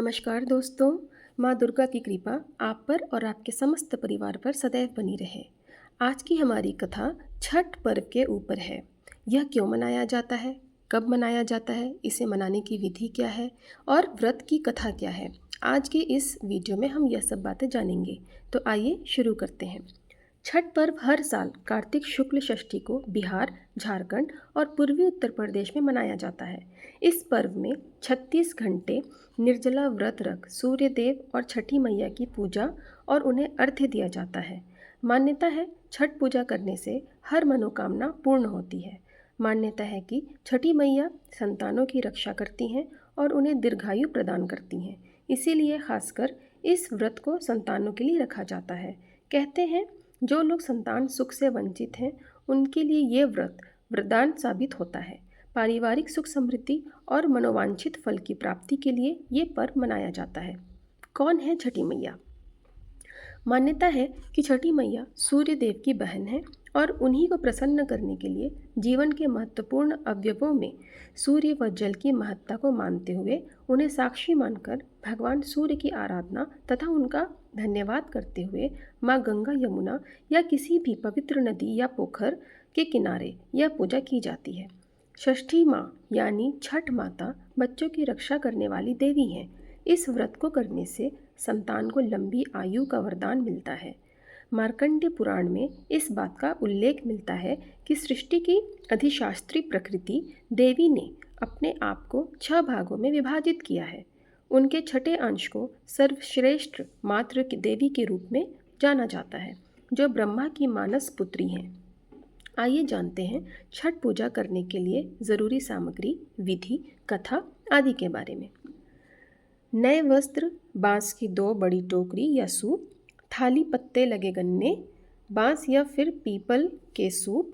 नमस्कार दोस्तों। माँ दुर्गा की कृपा आप पर और आपके समस्त परिवार पर सदैव बनी रहे। आज की हमारी कथा छठ पर्व के ऊपर है। यह क्यों मनाया जाता है, कब मनाया जाता है, इसे मनाने की विधि क्या है और व्रत की कथा क्या है, आज के इस वीडियो में हम यह सब बातें जानेंगे। तो आइए शुरू करते हैं। छठ पर्व हर साल कार्तिक शुक्ल षष्ठी को बिहार, झारखंड और पूर्वी उत्तर प्रदेश में मनाया जाता है। इस पर्व में 36 घंटे निर्जला व्रत रख सूर्य देव और छठी मैया की पूजा और उन्हें अर्घ्य दिया जाता है। मान्यता है छठ पूजा करने से हर मनोकामना पूर्ण होती है। मान्यता है कि छठी मैया संतानों की रक्षा करती हैं और उन्हें दीर्घायु प्रदान करती हैं। इसीलिए खासकर इस व्रत को संतानों के लिए रखा जाता है। कहते हैं जो लोग संतान सुख से वंचित हैं उनके लिए ये व्रत वरदान साबित होता है। पारिवारिक सुख समृद्धि और मनोवांछित फल की प्राप्ति के लिए ये पर्व मनाया जाता है। कौन है छठी मैया? मान्यता है कि छठी मैया सूर्य देव की बहन है और उन्हीं को प्रसन्न करने के लिए जीवन के महत्वपूर्ण अवयवों में सूर्य व जल की महत्ता को मानते हुए उन्हें साक्षी मानकर भगवान सूर्य की आराधना तथा उनका धन्यवाद करते हुए माँ गंगा, यमुना या किसी भी पवित्र नदी या पोखर के किनारे यह पूजा की जाती है। षष्ठी माँ यानी छठ माता बच्चों की रक्षा करने वाली देवी हैं। इस व्रत को करने से संतान को लंबी आयु का वरदान मिलता है। मार्कंडेय पुराण में इस बात का उल्लेख मिलता है कि सृष्टि की अधिशास्त्री प्रकृति देवी ने अपने आप को 6 भागों में विभाजित किया है। उनके छठे अंश को सर्वश्रेष्ठ मातृ की देवी के रूप में जाना जाता है, जो ब्रह्मा की मानस पुत्री हैं। आइए जानते हैं छठ पूजा करने के लिए ज़रूरी सामग्री, विधि, कथा आदि के बारे में। नए वस्त्र, बांस की 2 बड़ी टोकरी या सूप, थाली पत्ते लगे गन्ने, बांस या फिर पीपल के सूप,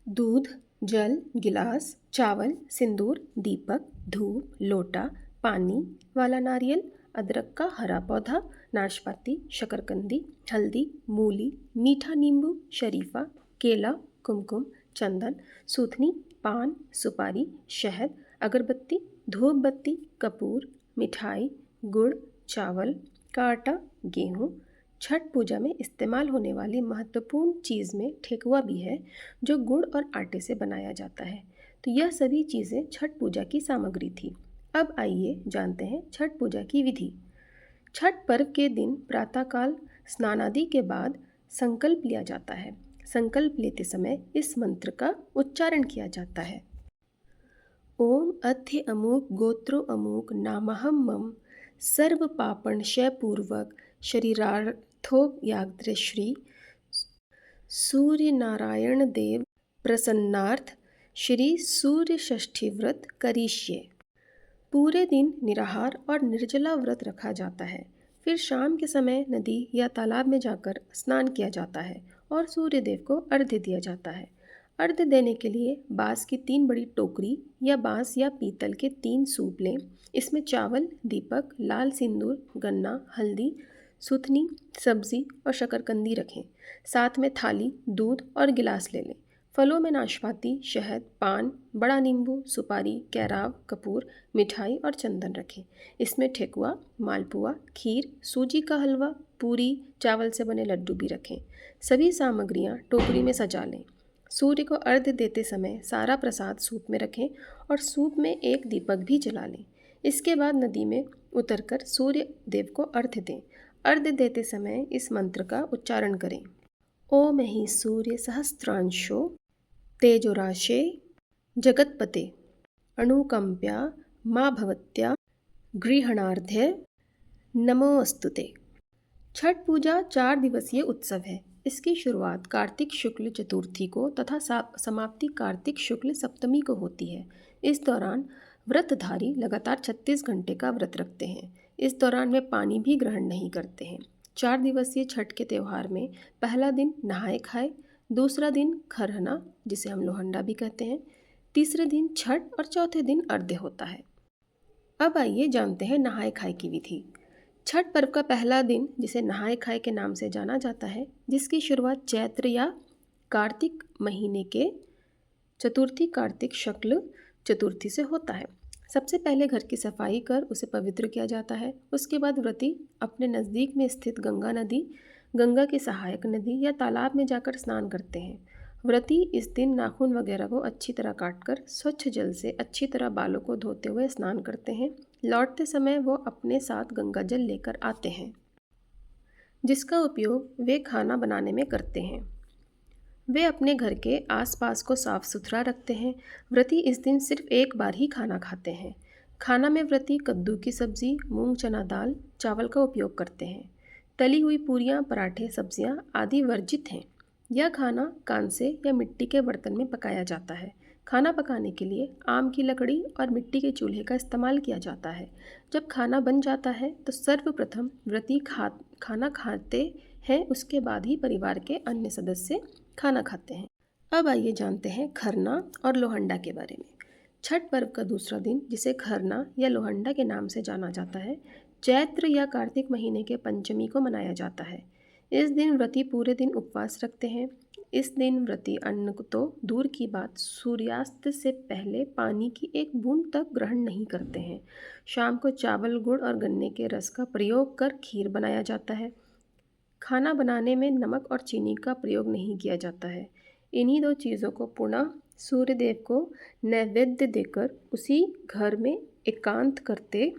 दूध, जल, गिलास, चावल, सिंदूर, दीपक, धूप, लोटा, पानी वाला नारियल, अदरक का हरा पौधा, नाशपाती, शकरकंदी, हल्दी, मूली, मीठा नींबू, शरीफा, केला, कुमकुम, चंदन, सूथनी, पान, सुपारी, शहद, अगरबत्ती, धूप बत्ती, कपूर, मिठाई, गुड़, चावल का आटा, गेहूँ। छठ पूजा में इस्तेमाल होने वाली महत्वपूर्ण चीज़ में ठेकुआ भी है, जो गुड़ और आटे से बनाया जाता है। तो यह सभी चीज़ें छठ पूजा की सामग्री थी। अब आइए जानते हैं छठ पूजा की विधि। छठ पर्व के दिन प्रातःकाल स्नान आदि के बाद संकल्प लिया जाता है। संकल्प लेते समय इस मंत्र का उच्चारण किया जाता है। ओम अध्य अमूक गोत्रो अमूक नामहम मम सर्व पापणशय पूर्वक शरीरार्थो याग्रे श्री सूर्य नारायण देव प्रसन्नार्थ श्री सूर्य षष्ठी व्रत करिष्ये। पूरे दिन निराहार और निर्जला व्रत रखा जाता है। फिर शाम के समय नदी या तालाब में जाकर स्नान किया जाता है और सूर्य देव को अर्घ्य दिया जाता है। अर्घ्य देने के लिए बांस की 3 बड़ी टोकरी या बांस या पीतल के 3 सूप लें। इसमें चावल, दीपक, लाल सिंदूर, गन्ना, हल्दी, सुथनी, सब्जी और शकरकंदी रखें। साथ में थाली, दूध और गिलास ले लें। फलों में नाशपाती, शहद, पान, बड़ा नींबू, सुपारी, कैराव, कपूर, मिठाई और चंदन रखें। इसमें ठेकुआ, मालपुआ, खीर, सूजी का हलवा, पूरी, चावल से बने लड्डू भी रखें। सभी सामग्रियां टोकरी में सजा लें। सूर्य को अर्घ्य देते समय सारा प्रसाद सूप में रखें और सूप में एक दीपक भी जला लें। इसके बाद नदी में उतरकर सूर्य देव को अर्घ्य दें। अर्घ्य देते समय इस मंत्र का उच्चारण करें। ओम हि सूर्य सहस्त्रांशो तेजोराशे जगत्पते अणुकंप्या माँ भवत्या गृहणार्ध्य नमोस्तुते। छठ पूजा 4 दिवसीय उत्सव है। इसकी शुरुआत कार्तिक शुक्ल चतुर्थी को तथा समाप्ति कार्तिक शुक्ल सप्तमी को होती है। इस दौरान व्रतधारी लगातार 36 घंटे का व्रत रखते हैं। इस दौरान वे पानी भी ग्रहण नहीं करते हैं। 4 दिवसीय छठ के त्यौहार में पहला दिन नहाए खाए, दूसरा दिन खरहना जिसे हम लोहंडा भी कहते हैं, तीसरे दिन छठ और चौथे दिन अर्घ्य होता है। अब आइए जानते हैं नहाए खाए की विधि। छठ पर्व का पहला दिन जिसे नहाए खाए के नाम से जाना जाता है, जिसकी शुरुआत चैत्र या कार्तिक महीने के चतुर्थी कार्तिक शुक्ल चतुर्थी से होता है। सबसे पहले घर की सफाई कर उसे पवित्र किया जाता है। उसके बाद व्रती अपने नज़दीक में स्थित गंगा नदी, गंगा की सहायक नदी या तालाब में जाकर स्नान करते हैं। व्रती इस दिन नाखून वगैरह को अच्छी तरह काटकर स्वच्छ जल से अच्छी तरह बालों को धोते हुए स्नान करते हैं। लौटते समय वो अपने साथ गंगा जल लेकर आते हैं, जिसका उपयोग वे खाना बनाने में करते हैं। वे अपने घर के आसपास को साफ सुथरा रखते हैं। व्रती इस दिन सिर्फ एक बार ही खाना खाते हैं। खाना में व्रती कद्दू की सब्जी, मूंग चना दाल, चावल का उपयोग करते हैं। तली हुई पूरियां, पराठे, सब्जियां आदि वर्जित हैं। यह खाना कांसे या मिट्टी के बर्तन में पकाया जाता है। खाना पकाने के लिए आम की लकड़ी और मिट्टी के चूल्हे का इस्तेमाल किया जाता है। जब खाना बन जाता है तो सर्वप्रथम व्रती खाना खाते हैं, उसके बाद ही परिवार के अन्य सदस्य खाना खाते हैं। अब आइए जानते हैं खरना और लोहंडा के बारे में। छठ पर्व का दूसरा दिन, जिसे खरना या लोहंडा के नाम से जाना जाता है, चैत्र या कार्तिक महीने के पंचमी को मनाया जाता है। इस दिन व्रती पूरे दिन उपवास रखते हैं। इस दिन व्रती अन्न को तो दूर की बात, सूर्यास्त से पहले पानी की एक बूंद तक ग्रहण नहीं करते हैं। शाम को चावल, गुड़ और गन्ने के रस का प्रयोग कर खीर बनाया जाता है। खाना बनाने में नमक और चीनी का प्रयोग नहीं किया जाता है। इन्हीं दो चीज़ों को पुनः सूर्यदेव को नैवेद्य देकर उसी घर में एकांत करते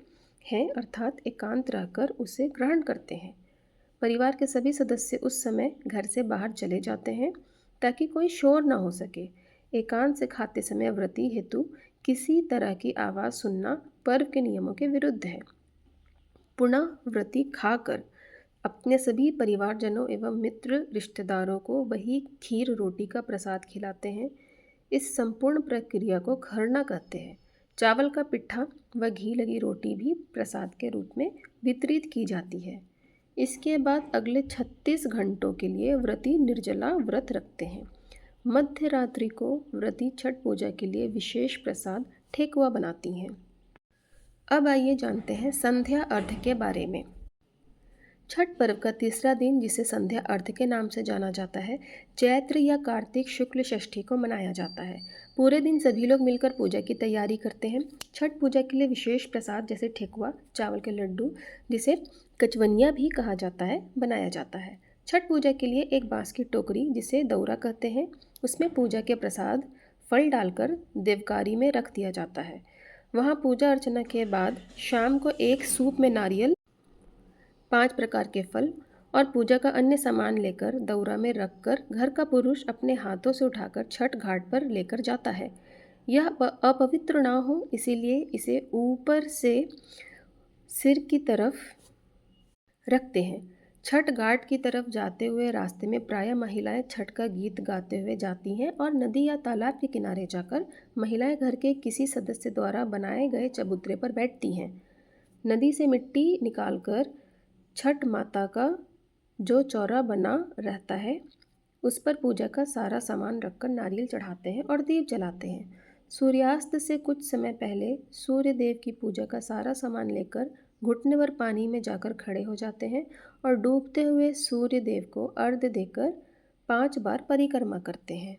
हैं, अर्थात एकांत रहकर उसे ग्रहण करते हैं। परिवार के सभी सदस्य उस समय घर से बाहर चले जाते हैं ताकि कोई शोर न हो सके। एकांत से खाते समय व्रती हेतु किसी तरह की आवाज़ सुनना पर्व के नियमों के विरुद्ध है। पुनः व्रती खाकर अपने सभी परिवारजनों एवं मित्र रिश्तेदारों को वही खीर रोटी का प्रसाद खिलाते हैं। इस संपूर्ण प्रक्रिया को खरना कहते हैं। चावल का पिट्ठा व घी लगी रोटी भी प्रसाद के रूप में वितरित की जाती है। इसके बाद अगले 36 घंटों के लिए व्रती निर्जला व्रत रखते हैं। मध्य रात्रि को व्रती छठ पूजा के लिए विशेष प्रसाद ठेकुआ बनाती हैं। अब आइए जानते हैं संध्या अर्घ्य के बारे में। छठ पर्व का तीसरा दिन, जिसे संध्या अर्घ्य के नाम से जाना जाता है, चैत्र या कार्तिक शुक्ल षष्ठी को मनाया जाता है। पूरे दिन सभी लोग मिलकर पूजा की तैयारी करते हैं। छठ पूजा के लिए विशेष प्रसाद जैसे ठेकुआ, चावल के लड्डू, जिसे कचवनिया भी कहा जाता है, बनाया जाता है। छठ पूजा के लिए एक बांस की टोकरी, जिसे दौरा कहते हैं, उसमें पूजा के प्रसाद फल डालकर देवकारी में रख दिया जाता है। वहाँ पूजा अर्चना के बाद शाम को एक सूप में नारियल, 5 प्रकार के फल और पूजा का अन्य सामान लेकर दौरा में रखकर घर का पुरुष अपने हाथों से उठाकर छठ घाट पर लेकर जाता है। यह अपवित्र ना हो, इसीलिए इसे ऊपर से सिर की तरफ रखते हैं। छठ घाट की तरफ जाते हुए रास्ते में प्रायः महिलाएं छठ का गीत गाते हुए जाती हैं और नदी या तालाब के किनारे जाकर महिलाएं घर के किसी सदस्य द्वारा बनाए गए चबूतरे पर बैठती हैं। नदी से मिट्टी निकालकर छठ माता का जो चौरा बना रहता है, उस पर पूजा का सारा सामान रखकर नारियल चढ़ाते हैं और दीप जलाते हैं। सूर्यास्त से कुछ समय पहले सूर्य देव की पूजा का सारा सामान लेकर घुटने भर पानी में जाकर खड़े हो जाते हैं और डूबते हुए सूर्य देव को अर्घ्य देकर 5 बार परिक्रमा करते हैं।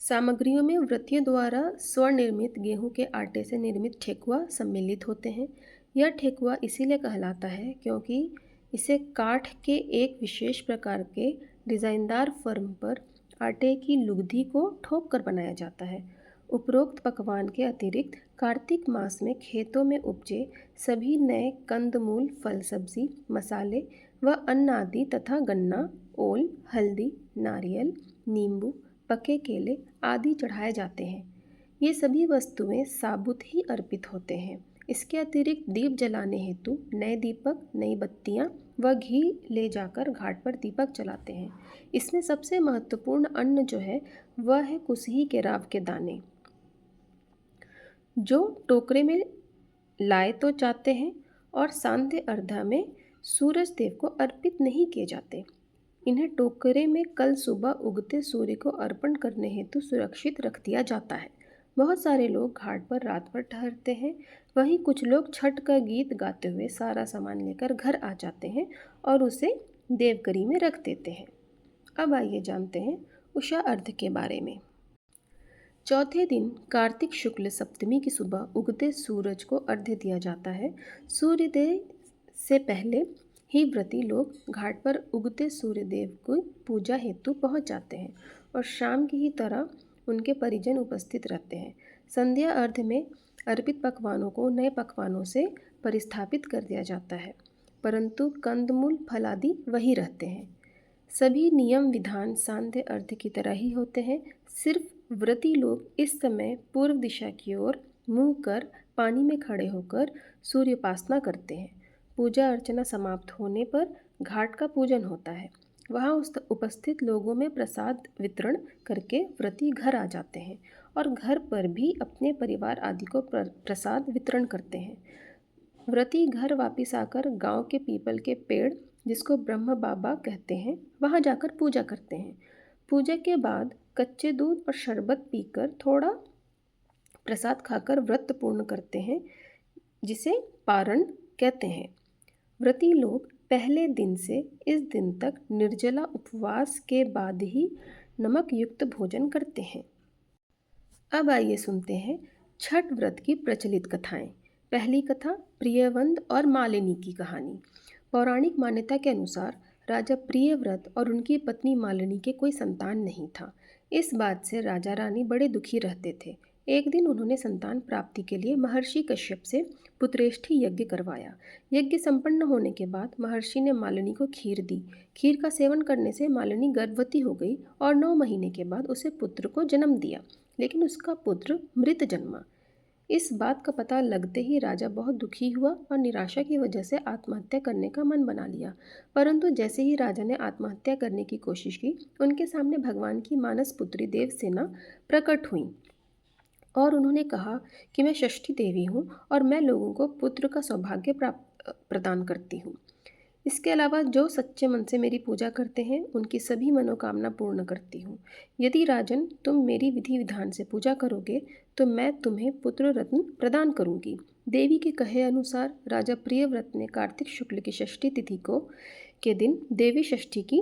सामग्रियों में व्रतियों द्वारा स्वनिर्मित गेहूं के आटे से निर्मित ठेकुआ सम्मिलित होते हैं। यह ठेकुआ इसीलिए कहलाता है क्योंकि इसे काठ के एक विशेष प्रकार के डिज़ाइनदार फर्म पर आटे की लुगदी को ठोक कर बनाया जाता है। उपरोक्त पकवान के अतिरिक्त कार्तिक मास में खेतों में उपजे सभी नए कंदमूल, फल सब्जी, मसाले व अन्न आदि तथा गन्ना, ओल, हल्दी, नारियल, नींबू, पके केले आदि चढ़ाए जाते हैं। ये सभी वस्तुएं साबुत ही अर्पित होते हैं। इसके अतिरिक्त दीप जलाने हेतु नए दीपक, नई बत्तियां व घी ले जाकर घाट पर दीपक जलाते हैं। इसमें सबसे महत्वपूर्ण अन्न जो है वह है कुसही के राव के दाने, जो टोकरे में लाए तो जाते हैं और सांध्य अर्घ्य में सूरज देव को अर्पित नहीं किए जाते। इन्हें टोकरे में कल सुबह उगते सूर्य को अर्पण करने हेतु सुरक्षित रख दिया जाता है। बहुत सारे लोग घाट पर रात भर ठहरते हैं। वहीं कुछ लोग छठ का गीत गाते हुए सारा सामान लेकर घर आ जाते हैं और उसे देवकरी में रख देते हैं। अब आइए जानते हैं उषा अर्घ्य के बारे में। चौथे दिन कार्तिक शुक्ल सप्तमी की सुबह उगते सूरज को अर्घ्य दिया जाता है। सूर्योदय से पहले ही व्रती लोग घाट पर उगते सूर्यदेव को पूजा हेतु पहुंच जाते हैं और शाम की ही तरह उनके परिजन उपस्थित रहते हैं। संध्या अर्घ्य में अर्पित पकवानों को नए पकवानों से परिस्थापित कर दिया जाता है, परंतु कंदमूल फल आदि वही रहते हैं। सभी नियम विधान सांध्य अर्घ्य की तरह ही होते हैं। सिर्फ व्रती लोग इस समय पूर्व दिशा की ओर मुंह कर पानी में खड़े होकर सूर्योपासना करते हैं। पूजा अर्चना समाप्त होने पर घाट का पूजन होता है। वहाँ उपस्थित लोगों में प्रसाद वितरण करके व्रती घर आ जाते हैं और घर पर भी अपने परिवार आदि को प्रसाद वितरण करते हैं। व्रती घर वापिस आकर गांव के पीपल के पेड़, जिसको ब्रह्म बाबा कहते हैं, वहां जाकर पूजा करते हैं। पूजा के बाद कच्चे दूध और शरबत पीकर थोड़ा प्रसाद खाकर व्रत पूर्ण करते हैं, जिसे पारण कहते हैं। व्रती लोग पहले दिन से इस दिन तक निर्जला उपवास के बाद ही नमक युक्त भोजन करते हैं। अब आइए सुनते हैं छठ व्रत की प्रचलित कथाएं। पहली कथा प्रियवंद और मालिनी की कहानी। पौराणिक मान्यता के अनुसार राजा प्रियव्रत और उनकी पत्नी मालिनी के कोई संतान नहीं था। इस बात से राजा रानी बड़े दुखी रहते थे। एक दिन उन्होंने संतान प्राप्ति के लिए महर्षि कश्यप से पुत्रेष्ठी यज्ञ करवाया। यज्ञ संपन्न होने के बाद महर्षि ने मालिनी को खीर दी। खीर का सेवन करने से मालिनी गर्भवती हो गई और 9 महीने के बाद उसे पुत्र को जन्म दिया, लेकिन उसका पुत्र मृत जन्मा। इस बात का पता लगते ही राजा बहुत दुखी हुआ और निराशा की वजह से आत्महत्या करने का मन बना लिया। परंतु जैसे ही राजा ने आत्महत्या करने की कोशिश की, उनके सामने भगवान की मानस पुत्री देवसेना प्रकट हुई और उन्होंने कहा कि मैं षष्ठी देवी हूँ और मैं लोगों को पुत्र का सौभाग्य प्रदान करती हूँ। इसके अलावा जो सच्चे मन से मेरी पूजा करते हैं, उनकी सभी मनोकामना पूर्ण करती हूँ। यदि राजन तुम मेरी विधि विधान से पूजा करोगे तो मैं तुम्हें पुत्र रत्न प्रदान करूँगी। देवी के कहे अनुसार राजा प्रियव्रत ने कार्तिक शुक्ल की षष्ठी तिथि के दिन देवी षष्ठी की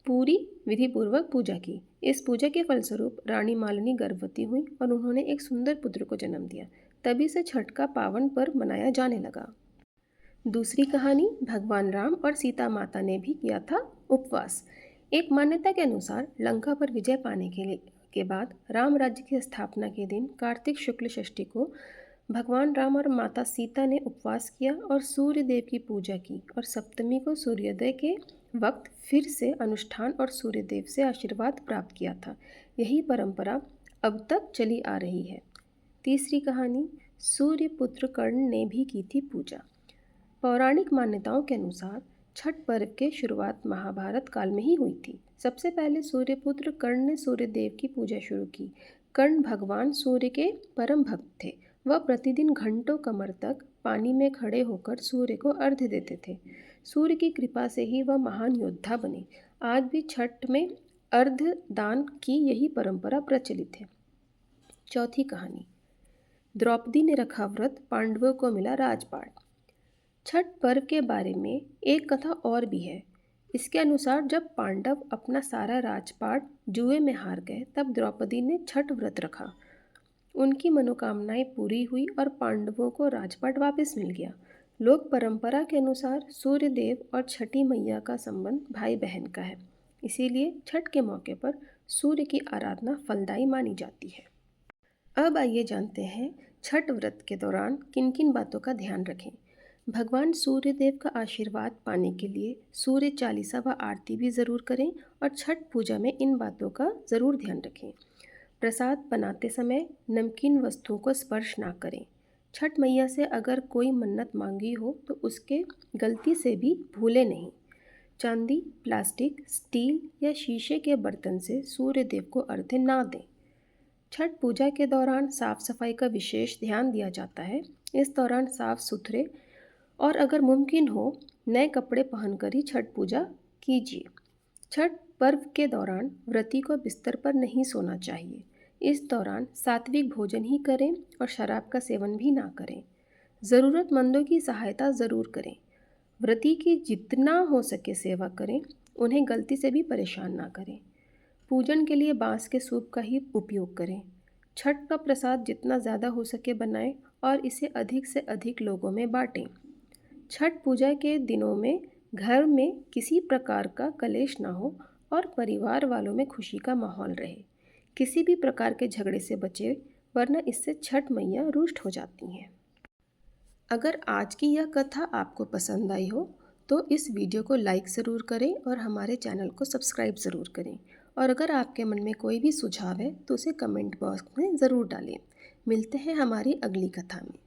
पूरी विधिपूर्वक पूजा की। इस पूजा के फलस्वरूप रानी मालिनी गर्भवती हुई और उन्होंने एक सुंदर पुत्र को जन्म दिया। तभी से छठ का पावन पर्व मनाया जाने लगा। दूसरी कहानी भगवान राम और सीता माता ने भी किया था उपवास। एक मान्यता के अनुसार लंका पर विजय पाने के बाद राम राज्य की स्थापना के दिन कार्तिक शुक्ल षष्ठी को भगवान राम और माता सीता ने उपवास किया और सूर्य देव की पूजा की और सप्तमी को सूर्योदय के वक्त फिर से अनुष्ठान और सूर्य देव से आशीर्वाद प्राप्त किया था। यही परंपरा अब तक चली आ रही है। तीसरी कहानी सूर्य पुत्र कर्ण ने भी की थी पूजा। पौराणिक मान्यताओं के अनुसार छठ पर्व की शुरुआत महाभारत काल में ही हुई थी। सबसे पहले सूर्यपुत्र कर्ण ने सूर्य देव की पूजा शुरू की। कर्ण भगवान सूर्य के परम भक्त थे। वह प्रतिदिन घंटों कमर तक पानी में खड़े होकर सूर्य को अर्घ्य देते थे। सूर्य की कृपा से ही वह महान योद्धा बने। आज भी छठ में अर्घ्य दान की यही परंपरा प्रचलित है। चौथी कहानी द्रौपदी ने रखा व्रत, पांडवों को मिला राजपाट। छठ पर्व के बारे में एक कथा और भी है। इसके अनुसार जब पांडव अपना सारा राजपाट जुए में हार गए, तब द्रौपदी ने छठ व्रत रखा। उनकी मनोकामनाएं पूरी हुई और पांडवों को राजपाट वापस मिल गया। लोक परंपरा के अनुसार सूर्य देव और छठी मैया का संबंध भाई बहन का है, इसीलिए छठ के मौके पर सूर्य की आराधना फलदायी मानी जाती है। अब आइए जानते हैं छठ व्रत के दौरान किन किन बातों का ध्यान रखें। भगवान सूर्य देव का आशीर्वाद पाने के लिए सूर्य चालीसा व आरती भी ज़रूर करें और छठ पूजा में इन बातों का ज़रूर ध्यान रखें। प्रसाद बनाते समय नमकीन वस्तुओं को स्पर्श ना करें। छठ मैया से अगर कोई मन्नत मांगी हो तो उसके गलती से भी भूले नहीं। चांदी, प्लास्टिक, स्टील या शीशे के बर्तन से सूर्य देव को अर्घ्य ना दें। छठ पूजा के दौरान साफ सफाई का विशेष ध्यान दिया जाता है। इस दौरान साफ सुथरे और अगर मुमकिन हो नए कपड़े पहनकर ही छठ पूजा कीजिए। छठ पर्व के दौरान व्रती को बिस्तर पर नहीं सोना चाहिए। इस दौरान सात्विक भोजन ही करें और शराब का सेवन भी ना करें। ज़रूरतमंदों की सहायता ज़रूर करें। व्रती की जितना हो सके सेवा करें, उन्हें गलती से भी परेशान ना करें। पूजन के लिए बांस के सूप का ही उपयोग करें। छठ का प्रसाद जितना ज़्यादा हो सके बनाएं और इसे अधिक से अधिक लोगों में बांटें। छठ पूजा के दिनों में घर में किसी प्रकार का कलेश ना हो और परिवार वालों में खुशी का माहौल रहे। किसी भी प्रकार के झगड़े से बचे, वरना इससे छठ मैया रुष्ट हो जाती हैं। अगर आज की यह कथा आपको पसंद आई हो तो इस वीडियो को लाइक ज़रूर करें और हमारे चैनल को सब्सक्राइब ज़रूर करें। और अगर आपके मन में कोई भी सुझाव है तो उसे कमेंट बॉक्स में ज़रूर डालें। मिलते हैं हमारी अगली कथा में।